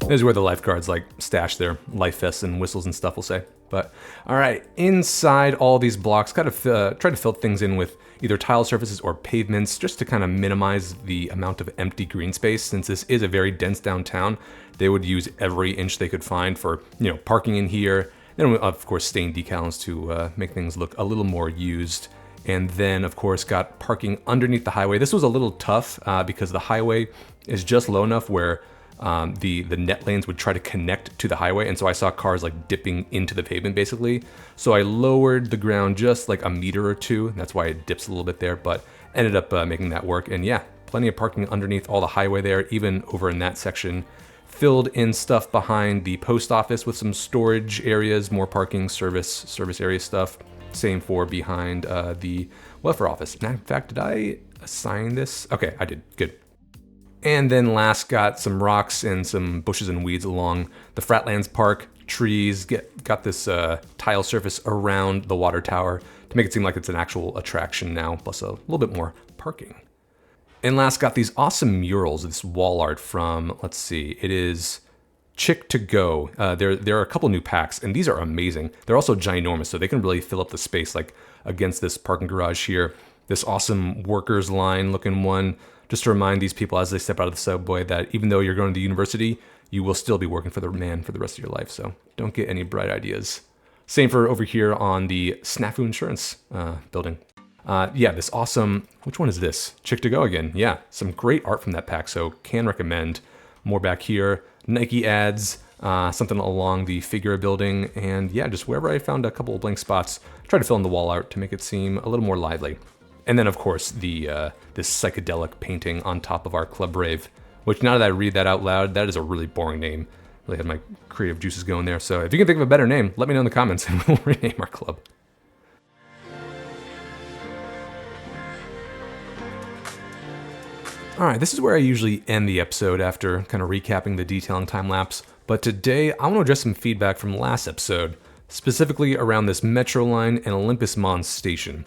A: This is where the lifeguards like stash their life vests and whistles and stuff, we'll say. But all right, inside all these blocks, kind of try to fill things in with either tile surfaces or pavements, just to kind of minimize the amount of empty green space. Since this is a very dense downtown, they would use every inch they could find for parking in here. Then of course stain decals to make things look a little more used. And then of course got parking underneath the highway. This was a little tough because the highway is just low enough where the net lanes would try to connect to the highway, and so I saw cars like dipping into the pavement basically. So I lowered the ground just like a meter or two. That's why it dips a little bit there, but ended up making that work. And yeah, plenty of parking underneath all the highway there, even over in that section. Filled in stuff behind the post office with some storage areas, more parking, service area stuff. Same for behind the welfare office. Now, in fact, did I assign this? Okay, I did. Good. And then last, got some rocks and some bushes and weeds along the Fratlands Park, trees, got this tile surface around the water tower to make it seem like it's an actual attraction now, plus a little bit more parking. And last, got these awesome murals, this wall art from, let's see, it is Chick to Go. There are a couple new packs, and these are amazing. They're also ginormous, so they can really fill up the space like against this parking garage here. This awesome workers line looking one, just to remind these people as they step out of the subway that even though you're going to university, you will still be working for the man for the rest of your life. So don't get any bright ideas. Same for over here on the Snafu Insurance building. Yeah, this awesome, which one is this? Chick to Go again. Yeah, some great art from that pack, so can recommend. More back here, Nike ads, something along the Figura building, and yeah, just wherever I found a couple of blank spots, try to fill in the wall art to make it seem a little more lively. And then, of course, this psychedelic painting on top of our Club Rave, which now that I read that out loud, that is a really boring name. Really had my creative juices going there. So if you can think of a better name, let me know in the comments and we'll rename our club. All right, this is where I usually end the episode after kind of recapping the detailing time lapse. But today, I want to address some feedback from last episode, specifically around this Metro line and Olympus Mons station.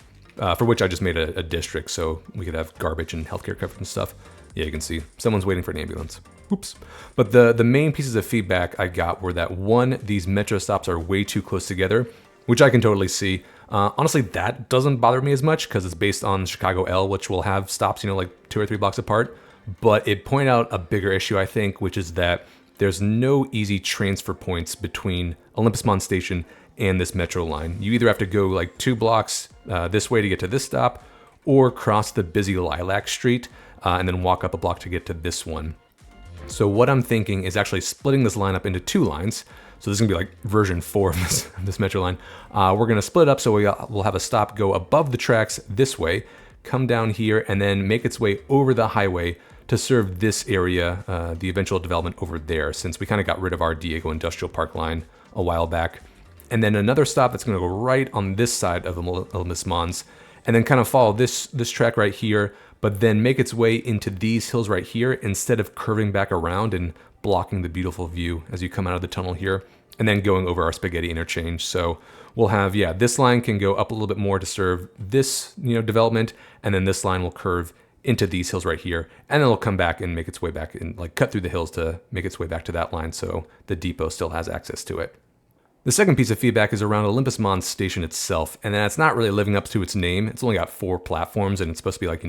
A: For which I just made a district so we could have garbage and healthcare covered and stuff. Yeah, you can see someone's waiting for an ambulance. Oops. But the main pieces of feedback I got were that one, these metro stops are way too close together, which I can totally see. Honestly, that doesn't bother me as much because it's based on Chicago L, which will have stops, like 2 or 3 blocks apart. But it pointed out a bigger issue, I think, which is that there's no easy transfer points between Olympus Mons station and this metro line. You either have to go like 2 blocks this way to get to this stop, or cross the busy Lilac Street and then walk up a block to get to this one. So what I'm thinking is actually splitting this line up into 2 lines. So this is gonna be like version 4 of this metro line. We're gonna split it up so we'll have a stop go above the tracks this way, come down here, and then make its way over the highway to serve this area, the eventual development over there, since we kind of got rid of our Diego Industrial Park line a while back. And then another stop that's going to go right on this side of Olympus Mons, and then kind of follow this track right here, but then make its way into these hills right here instead of curving back around and blocking the beautiful view as you come out of the tunnel here, and then going over our spaghetti interchange. So we'll have, this line can go up a little bit more to serve this, development, and then this line will curve into these hills right here, and then it'll come back and make its way back and like cut through the hills to make its way back to that line so the depot still has access to it. The second piece of feedback is around Olympus Mons station itself, and that's not really living up to its name. It's only got 4 platforms, and it's supposed to be like,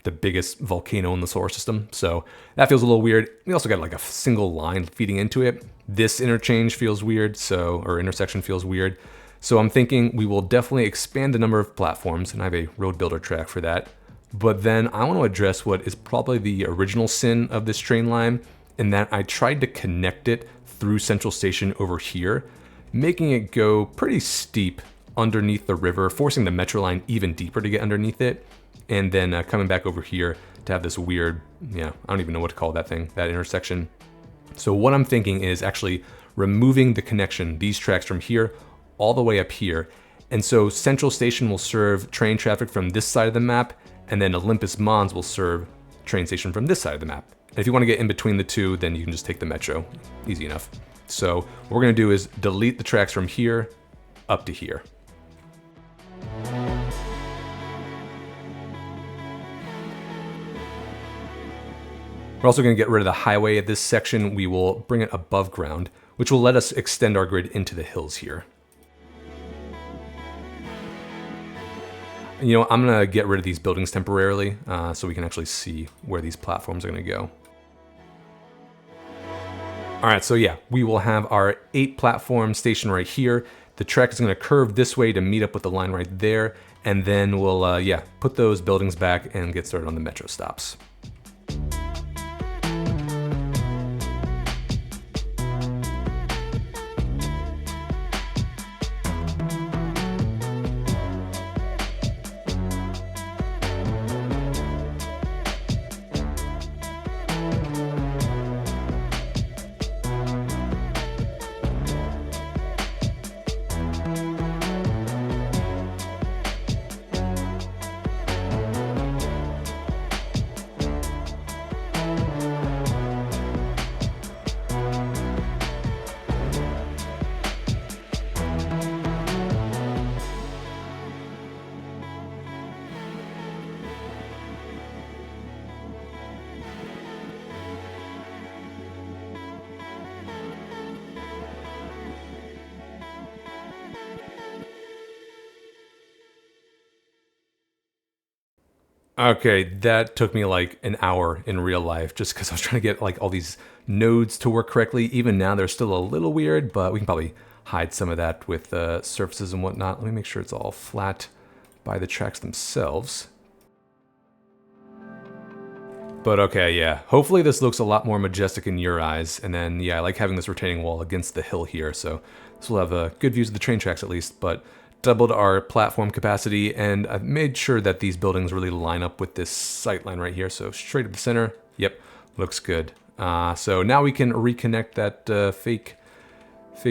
A: the biggest volcano in the solar system. So that feels a little weird. We also got like a single line feeding into it. This interchange feels weird, or intersection feels weird. So I'm thinking we will definitely expand the number of platforms, and I have a road builder track for that. But then I want to address what is probably the original sin of this train line, in that I tried to connect it through Central Station over here, making it go pretty steep underneath the river, forcing the metro line even deeper to get underneath it, and then coming back over here to have this weird, I don't even know what to call that thing, that intersection. So what I'm thinking is actually removing the connection, these tracks from here all the way up here. And so Central Station will serve train traffic from this side of the map, and then Olympus Mons will serve train station from this side of the map. And if you want to get in between the two, then you can just take the metro, easy enough. So what we're gonna do is delete the tracks from here up to here. We're also going to get rid of the highway at this section. We will bring it above ground, which will let us extend our grid into the hills here. You know, I'm going to get rid of these buildings temporarily so we can actually see where these platforms are going to go. All right, so yeah, we will have our 8 platform station right here. The track is going to curve this way to meet up with the line right there. And then we'll, put those buildings back and get started on the metro stops. Okay, that took me like an hour in real life just because I was trying to get like all these nodes to work correctly. Even now they're still a little weird, but we can probably hide some of that with surfaces and whatnot. Let me make sure it's all flat by the tracks themselves. But okay, yeah, hopefully this looks a lot more majestic in your eyes. And then, yeah, I like having this retaining wall against the hill here, so this will have good views of the train tracks at least, but doubled our platform capacity, and I've made sure that these buildings really line up with this sight line right here. So straight at the center, yep, looks good. So now we can reconnect that fake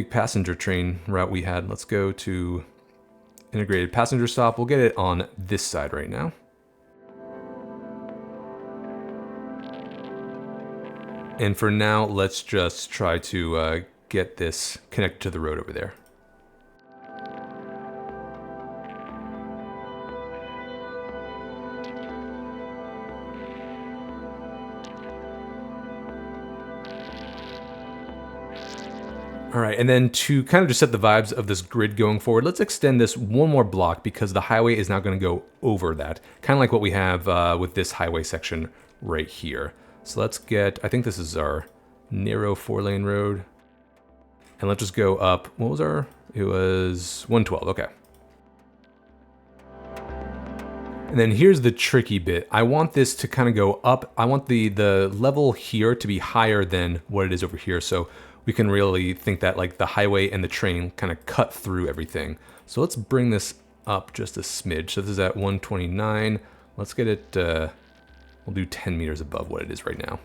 A: passenger train route we had. Let's go to integrated passenger stop. We'll get it on this side right now. And for now, let's just try to get this connected to the road over there. All right, and then to kind of just set the vibes of this grid going forward, let's extend this one more block because the highway is now going to go over that, kind of like what we have with this highway section right here. So let's get, I think this is our narrow 4-lane road, and let's just go up. What was our, it was 112, okay. And then here's the tricky bit. I want this to kind of go up. I want the level here to be higher than what it is over here. So we can really think that like the highway and the train kind of cut through everything. So let's bring this up just a smidge. So this is at 129. Let's get it, we'll do 10 meters above what it is right now.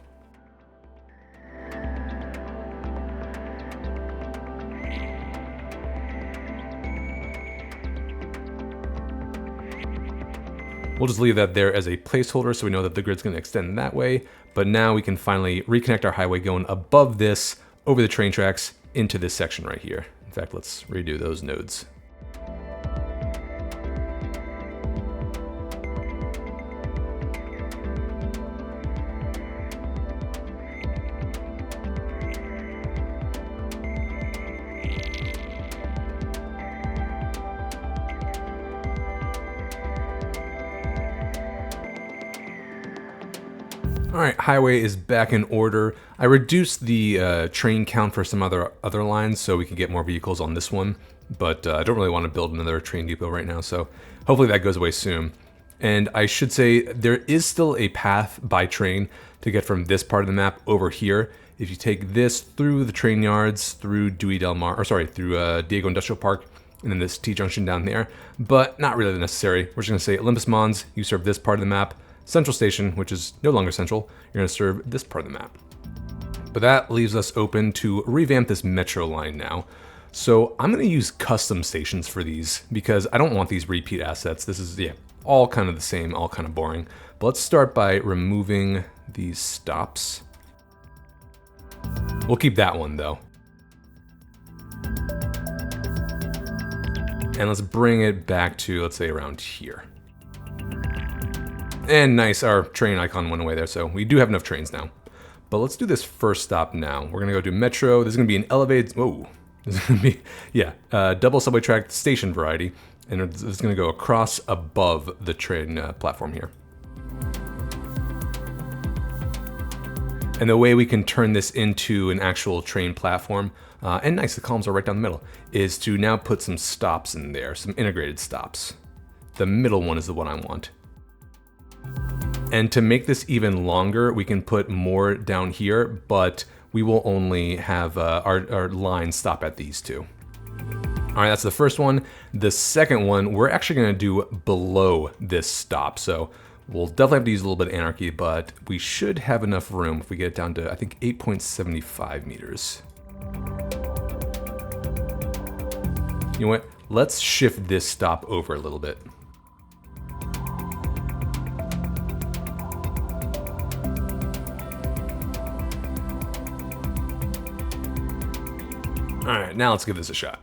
A: We'll just leave that there as a placeholder so we know that the grid's going to extend that way. But now we can finally reconnect our highway going above this, over the train tracks, into this section right here. In fact, let's redo those nodes. All right, highway is back in order. I reduced the train count for some other lines so we can get more vehicles on this one, but I don't really want to build another train depot right now, so hopefully that goes away soon. And I should say there is still a path by train to get from this part of the map over here. If you take this through the train yards, through Dewy del Mar, or sorry, through Diego Industrial Park, and then this T-junction down there, but not really necessary. We're just gonna say Olympus Mons, you serve this part of the map. Central Station, which is no longer central, you're gonna serve this part of the map. But that leaves us open to revamp this metro line now. So I'm gonna use custom stations for these because I don't want these repeat assets. This is, yeah, all kind of the same, all kind of boring. But let's start by removing these stops. We'll keep that one though. And let's bring it back to, let's say, around here. And nice, our train icon went away there, so we do have enough trains now. But let's do this first stop now. We're gonna go to Metro. This is gonna be an elevated, whoa. This is gonna be, yeah, double subway track station variety. And it's gonna go across above the train platform here. And the way we can turn this into an actual train platform, and nice, the columns are right down the middle, is to now put some stops in there, some integrated stops. The middle one is the one I want. And to make this even longer, we can put more down here, but we will only have our line stop at these two. All right, that's the first one. The second one, we're actually gonna do below this stop. So we'll definitely have to use a little bit of anarchy, but we should have enough room if we get it down to, I think, 8.75 meters. You know what? Let's shift this stop over a little bit. All right, now let's give this a shot.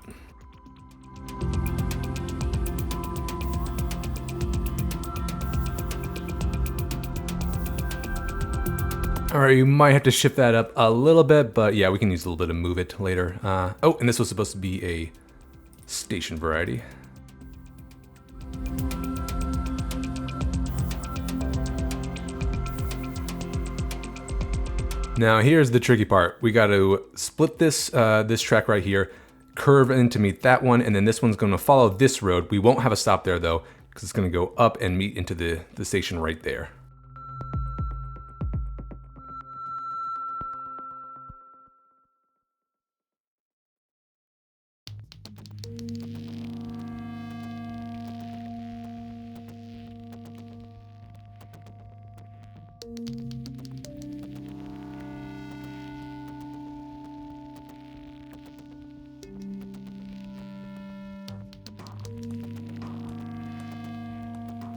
A: All right, you might have to shift that up a little bit, but yeah, we can use a little bit of move it later. Oh, and this was supposed to be a station variety. Now here's the tricky part. We got to split this this track right here, curve in to meet that one, and then this one's going to follow this road. We won't have a stop there though, because it's going to go up and meet into the station right there.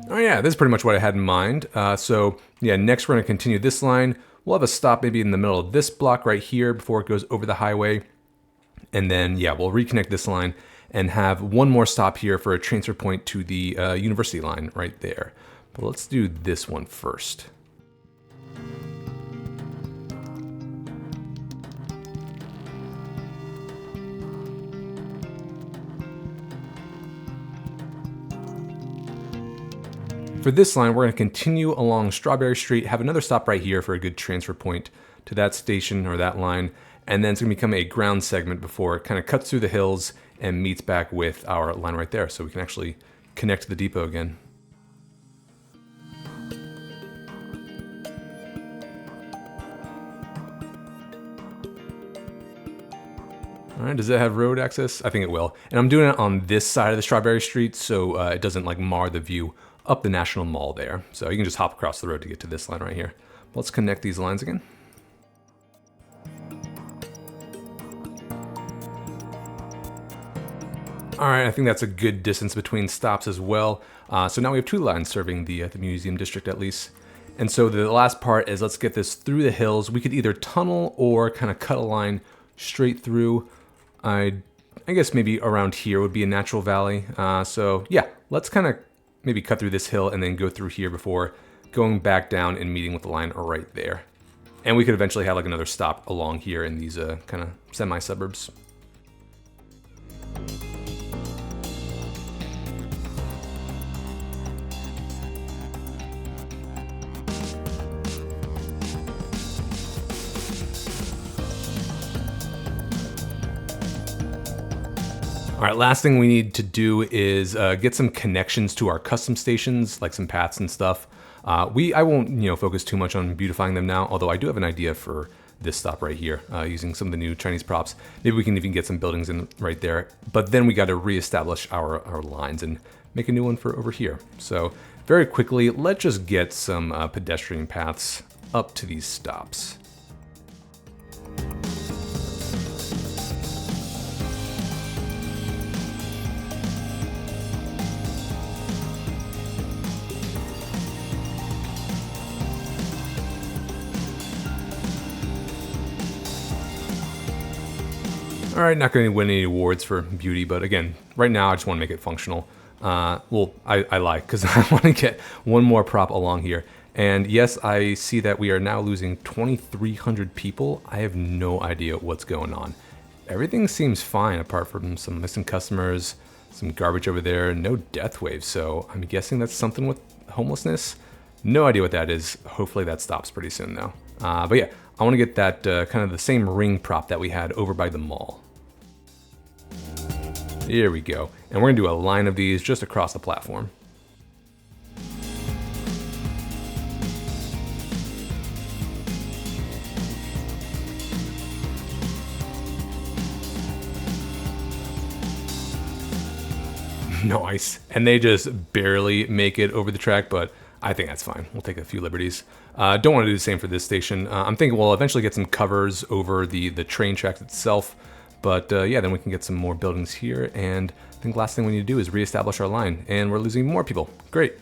A: Oh yeah, this is pretty much what I had in mind. So yeah, next we're gonna continue this line. We'll have a stop maybe in the middle of this block right here before it goes over the highway. And then yeah, we'll reconnect this line and have one more stop here for a transfer point to the university line right there. But let's do this one first. For this line, we're going to continue along Strawberry Street, have another stop right here for a good transfer point to that station or that line, and then it's going to become a ground segment before it kind of cuts through the hills and meets back with our line right there, so we can actually connect to the depot again. All right, does it have road access? I think it will. And I'm doing it on this side of the Strawberry Street, so it doesn't like mar the view up the National Mall there. So you can just hop across the road to get to this line right here. Let's connect these lines again. All right, I think that's a good distance between stops as well. So now we have two lines serving the museum district at least. And so the last part is let's get this through the hills. We could either tunnel or kind of cut a line straight through. I guess maybe around here would be a natural valley. So yeah, let's kind of maybe cut through this hill and then go through here before going back down and meeting with the line right there. And we could eventually have like another stop along here in these kind of semi-suburbs. All right, last thing we need to do is get some connections to our custom stations, like some paths and stuff. I won't focus too much on beautifying them now, although I do have an idea for this stop right here, using some of the new Chinese props. Maybe we can even get some buildings in right there, but then we got to reestablish our lines and make a new one for over here. So very quickly, let's just get some pedestrian paths up to these stops. All right, not going to win any awards for beauty, but again, right now I just want to make it functional. Well, I lie, because I want to get one more prop along here. And yes, I see that we are now losing 2,300 people. I have no idea what's going on. Everything seems fine apart from some missing customers, some garbage over there, no death waves. So I'm guessing that's something with homelessness. No idea what that is. Hopefully that stops pretty soon though. But yeah, I want to get that kind of the same ring prop that we had over by the mall. Here we go. And we're gonna do a line of these just across the platform. Nice. And they just barely make it over the track, but I think that's fine. We'll take a few liberties. Don't want to do the same for this station. I'm thinking we'll eventually get some covers over the train tracks itself. But yeah, then we can get some more buildings here. And I think the last thing we need to do is reestablish our line. And we're losing more people. Great.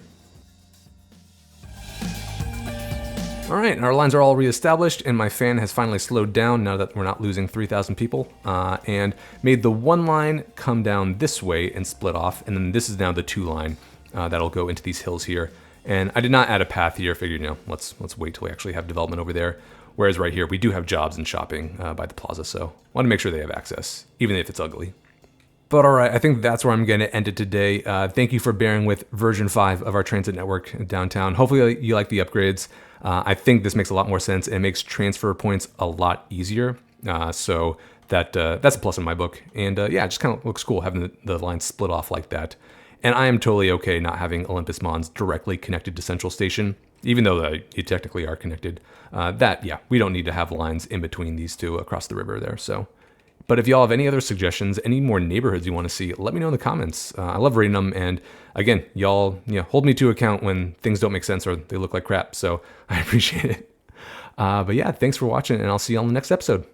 A: All right, our lines are all reestablished, and my fan has finally slowed down now that we're not losing 3,000 people, and made the one line come down this way and split off. And then this is now the two line that'll go into these hills here. And I did not add a path here. Figured, let's wait till we actually have development over there. Whereas right here, we do have jobs and shopping by the plaza, so I want to make sure they have access, even if it's ugly. But all right, I think that's where I'm going to end it today. Thank you for bearing with version 5 of our transit network downtown. Hopefully you like the upgrades. I think this makes a lot more sense. It makes transfer points a lot easier. So that's a plus in my book. And yeah, it just kind of looks cool having the lines split off like that. And I am totally okay not having Olympus Mons directly connected to Central Station, even though you technically are connected. Yeah, we don't need to have lines in between these two across the river there. So, but if y'all have any other suggestions, any more neighborhoods you want to see, let me know in the comments. I love reading them. And again, y'all hold me to account when things don't make sense or they look like crap. So I appreciate it. But yeah, thanks for watching, and I'll see you on the next episode.